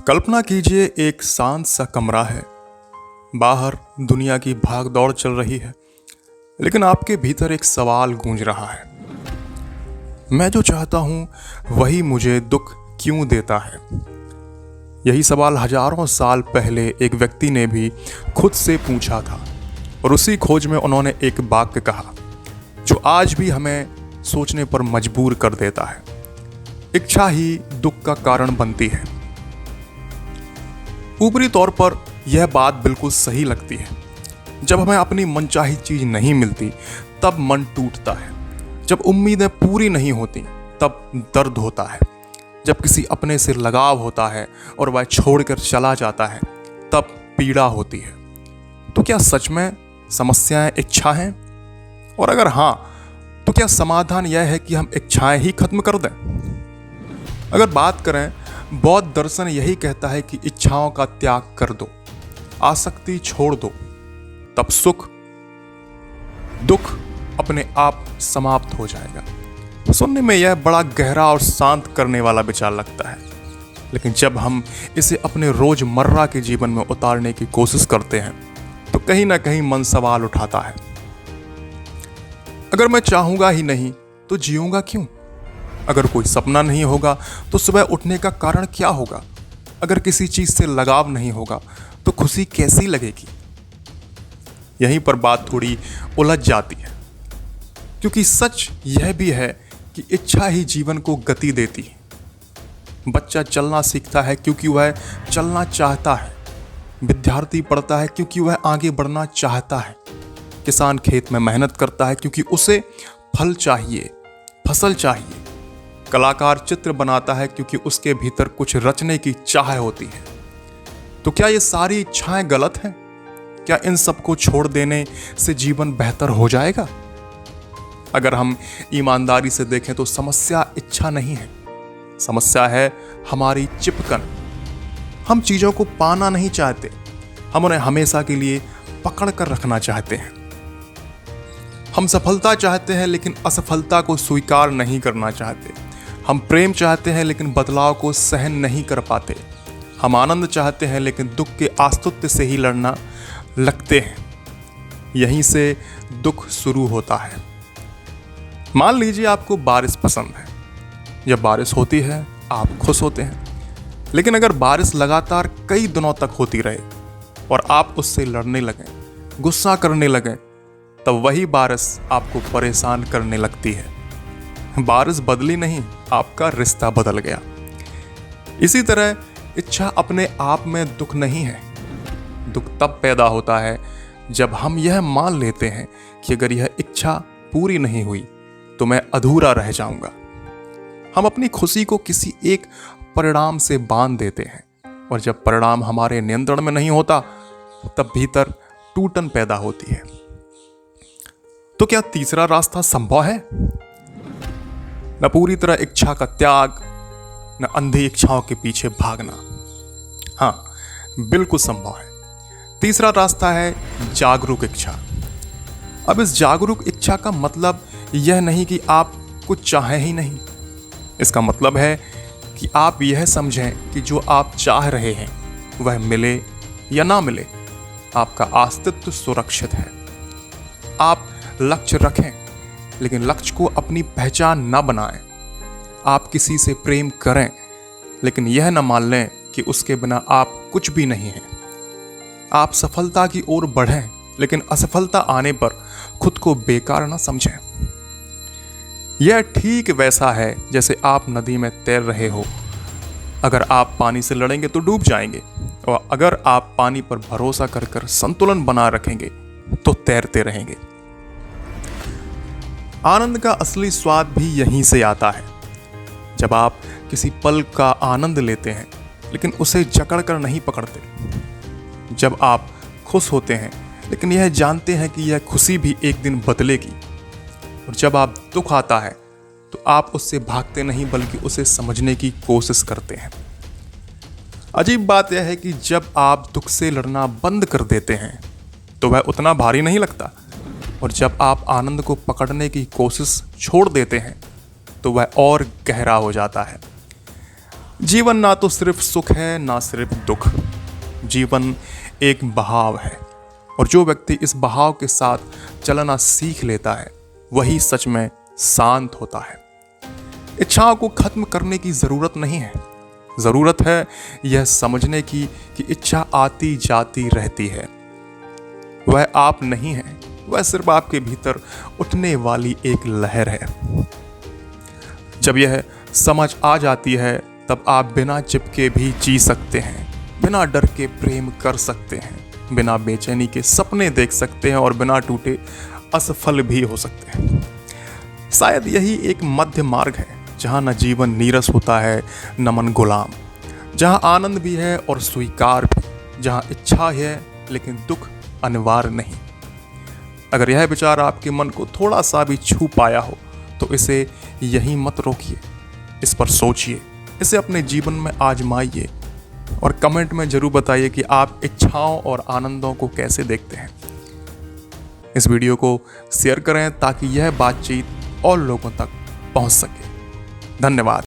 कल्पना कीजिए एक शांत सा कमरा है। बाहर दुनिया की भाग दौड़ चल रही है, लेकिन आपके भीतर एक सवाल गूंज रहा है। मैं जो चाहता हूं वही मुझे दुख क्यों देता है? यही सवाल हजारों साल पहले एक व्यक्ति ने भी खुद से पूछा था, और उसी खोज में उन्होंने एक वाक्य कहा जो आज भी हमें सोचने पर मजबूर कर देता है। इच्छा ही दुख का कारण बनती है। ऊपरी तौर पर यह बात बिल्कुल सही लगती है। जब हमें अपनी मनचाही चीज नहीं मिलती तब मन टूटता है। जब उम्मीदें पूरी नहीं होती तब दर्द होता है। जब किसी अपने से लगाव होता है और वह छोड़कर चला जाता है तब पीड़ा होती है। तो क्या सच में समस्याएं इच्छा हैं? और अगर हाँ, तो क्या समाधान यह है कि हम इच्छाएं ही खत्म कर दें? अगर बात करें, बौद्ध दर्शन यही कहता है कि इच्छाओं का त्याग कर दो, आसक्ति छोड़ दो, तब सुख दुख अपने आप समाप्त हो जाएगा। सुनने में यह बड़ा गहरा और शांत करने वाला विचार लगता है, लेकिन जब हम इसे अपने रोजमर्रा के जीवन में उतारने की कोशिश करते हैं तो कहीं ना कहीं मन सवाल उठाता है। अगर मैं चाहूंगा ही नहीं तो जीऊंगा क्यों? अगर कोई सपना नहीं होगा तो सुबह उठने का कारण क्या होगा? अगर किसी चीज से लगाव नहीं होगा तो खुशी कैसी लगेगी? यहीं पर बात थोड़ी उलझ जाती है, क्योंकि सच यह भी है कि इच्छा ही जीवन को गति देती है। बच्चा चलना सीखता है क्योंकि वह चलना चाहता है। विद्यार्थी पढ़ता है क्योंकि वह आगे बढ़ना चाहता है। किसान खेत में मेहनत करता है क्योंकि उसे फल चाहिए, फसल चाहिए। कलाकार चित्र बनाता है क्योंकि उसके भीतर कुछ रचने की चाह होती है। तो क्या ये सारी इच्छाएं गलत हैं? क्या इन सबको छोड़ देने से जीवन बेहतर हो जाएगा? अगर हम ईमानदारी से देखें तो समस्या इच्छा नहीं है, समस्या है हमारी चिपकन। हम चीजों को पाना नहीं चाहते, हम उन्हें हमेशा के लिए पकड़ कर रखना चाहते हैं। हम सफलता चाहते हैं लेकिन असफलता को स्वीकार नहीं करना चाहते। हम प्रेम चाहते हैं लेकिन बदलाव को सहन नहीं कर पाते। हम आनंद चाहते हैं लेकिन दुख के अस्तित्व से ही लड़ना लगते हैं। यहीं से दुख शुरू होता है। मान लीजिए आपको बारिश पसंद है। जब बारिश होती है आप खुश होते हैं, लेकिन अगर बारिश लगातार कई दिनों तक होती रहे और आप उससे लड़ने लगें, गुस्सा करने लगें, तब वही बारिश आपको परेशान करने लगती है। बारिश बदली नहीं, आपका रिश्ता बदल गया। इसी तरह इच्छा अपने आप में दुख नहीं है। दुख तब पैदा होता है जब हम यह मान लेते हैं कि अगर यह इच्छा पूरी नहीं हुई तो मैं अधूरा रह जाऊंगा। हम अपनी खुशी को किसी एक परिणाम से बांध देते हैं, और जब परिणाम हमारे नियंत्रण में नहीं होता तब भीतर टूटन पैदा होती है। तो क्या तीसरा रास्ता संभव है? न पूरी तरह इच्छा का त्याग, न अंधी इच्छाओं के पीछे भागना। हाँ, बिल्कुल संभव है। तीसरा रास्ता है जागरूक इच्छा। अब इस जागरूक इच्छा का मतलब यह नहीं कि आप कुछ चाहें ही नहीं। इसका मतलब है कि आप यह समझें कि जो आप चाह रहे हैं वह मिले या ना मिले, आपका अस्तित्व सुरक्षित है। आप लक्ष्य रखें, लेकिन लक्ष्य को अपनी पहचान न बनाएं। आप किसी से प्रेम करें, लेकिन यह न मान लें कि उसके बिना आप कुछ भी नहीं हैं। आप सफलता की ओर बढ़ें, लेकिन असफलता आने पर खुद को बेकार न समझें। यह ठीक वैसा है जैसे आप नदी में तैर रहे हो। अगर आप पानी से लड़ेंगे तो डूब जाएंगे, और अगर आप पानी पर भरोसा कर संतुलन बना रखेंगे तो तैरते रहेंगे। आनंद का असली स्वाद भी यहीं से आता है। जब आप किसी पल का आनंद लेते हैं लेकिन उसे जकड़ कर नहीं पकड़ते। जब आप खुश होते हैं लेकिन यह जानते हैं कि यह खुशी भी एक दिन बदलेगी। और जब आप दुख आता है तो आप उससे भागते नहीं बल्कि उसे समझने की कोशिश करते हैं। अजीब बात यह है कि जब आप दुख से लड़ना बंद कर देते हैं तो वह उतना भारी नहीं लगता, और जब आप आनंद को पकड़ने की कोशिश छोड़ देते हैं तो वह और गहरा हो जाता है। जीवन ना तो सिर्फ सुख है ना सिर्फ दुख। जीवन एक बहाव है और जो व्यक्ति इस बहाव के साथ चलना सीख लेता है वही सच में शांत होता है। इच्छाओं को खत्म करने की जरूरत नहीं है, जरूरत है यह समझने की कि इच्छा आती जाती रहती है। वह आप नहीं है, वह सिर्फ आपके भीतर उठने वाली एक लहर है। जब यह समझ आ जाती है तब आप बिना चिपके भी जी सकते हैं, बिना डर के प्रेम कर सकते हैं, बिना बेचैनी के सपने देख सकते हैं और बिना टूटे असफल भी हो सकते हैं। शायद यही एक मध्य मार्ग है जहाँ न जीवन नीरस होता है न मन गुलाम, जहाँ आनंद भी है और स्वीकार भी, जहाँ इच्छा है लेकिन दुख अनिवार्य नहीं। अगर यह विचार आपके मन को थोड़ा सा भी छू पाया हो तो इसे यहीं मत रोकिए, इस पर सोचिए, इसे अपने जीवन में आजमाइए और कमेंट में जरूर बताइए कि आप इच्छाओं और आनंदों को कैसे देखते हैं। इस वीडियो को शेयर करें ताकि यह बातचीत और लोगों तक पहुंच सके। धन्यवाद।